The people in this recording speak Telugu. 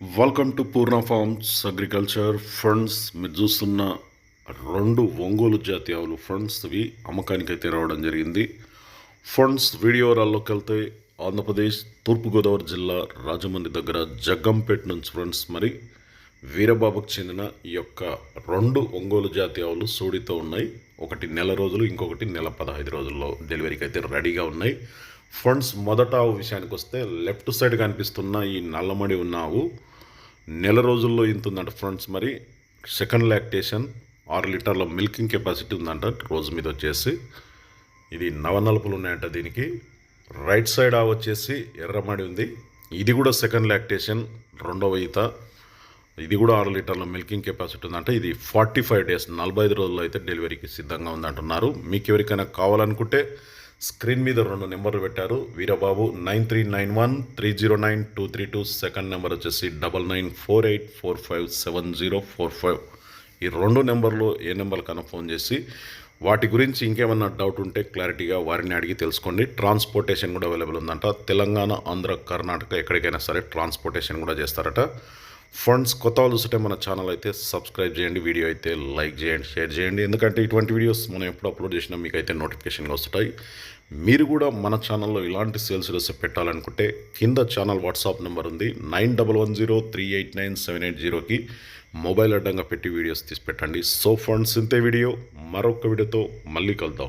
Welcome to Purna forms agriculture funds. మీరు చూస్తున్న రెండు ఒంగోలు జాతి ఆవులు ఫండ్స్ ఇవి అమ్మకానికి అయితే రావడం జరిగింది. ఫండ్స్ వీడియోరాల్లోకి వెళ్తే ఆంధ్రప్రదేశ్ తూర్పుగోదావరి జిల్లా రాజమండ్రి దగ్గర జగ్గంపేట నుంచి ఫ్రెండ్స్ మరి వీరబాబుకు చెందిన ఈ యొక్క రెండు ఒంగోలు జాతి ఆవులు సూడితో ఉన్నాయి. ఒకటి నెల రోజులు, ఇంకొకటి నెల 15 రోజుల్లో డెలివరీకి అయితే రెడీగా ఉన్నాయి. ఫండ్స్ మొదట ఆవు విషయానికి వస్తే లెఫ్ట్ సైడ్ కనిపిస్తున్న ఈ నల్లమడి ఉన్న ఆవు నెల రోజుల్లో ఇంతుందంట ఫ్రెండ్స్. మరి సెకండ్ లాక్టేషన్ 6 లీటర్ల మిల్కింగ్ కెపాసిటీ ఉందంట రోజు మీద వచ్చేసి. ఇది నవనలుపులు ఉన్నాయంట దీనికి. రైట్ సైడ్ ఆవు వచ్చేసి ఎర్రమడి ఉంది. ఇది కూడా సెకండ్ లాక్టేషన్, రెండవ ఈత. ఇది కూడా 6 లీటర్ల మిల్కింగ్ కెపాసిటీ ఉందంట. ఇది 45 డేస్ 45 రోజుల్లో అయితే డెలివరీకి సిద్ధంగా ఉందంటున్నారు. మీకు ఎవరికైనా కావాలనుకుంటే స్క్రీన్ మీద 2 నెంబర్లు పెట్టారు. వీరబాబు 9391309232. సెకండ్ నెంబర్ వచ్చేసి 9948457045. ఈ 2 నెంబర్లు ఏ నెంబర్కైనా ఫోన్ చేసి వాటి గురించి ఇంకేమన్నా డౌట్ ఉంటే క్లారిటీగా వారిని అడిగి తెలుసుకోండి. ట్రాన్స్పోర్టేషన్ కూడా అవైలబుల్ ఉందంట. తెలంగాణ, ఆంధ్ర, కర్ణాటక ఎక్కడికైనా సరే ట్రాన్స్పోర్టేషన్ కూడా చేస్తారట. ఫండ్స్ కొత్త వాళ్ళు చూస్తే మన ఛానల్ అయితే సబ్స్క్రైబ్ చేయండి, వీడియో అయితే లైక్ చేయండి, షేర్ చేయండి. ఎందుకంటే ఇటువంటి వీడియోస్ మనం ఎప్పుడు అప్లోడ్ చేసినా మీకు అయితే నోటిఫికేషన్గా వస్తాయి. మీరు కూడా మన ఛానల్లో ఇలాంటి సేల్స్ వీడియోస్ పెట్టాలనుకుంటే కింద ఛానల్ వాట్సాప్ నెంబర్ ఉంది 9110389780కి మొబైల్ అడ్డంగా పెట్టి వీడియోస్ తీసి పెట్టండి. సో ఫండ్స్ ఇంతే వీడియో, మరొక వీడియోతో మళ్ళీ కలుద్దాం.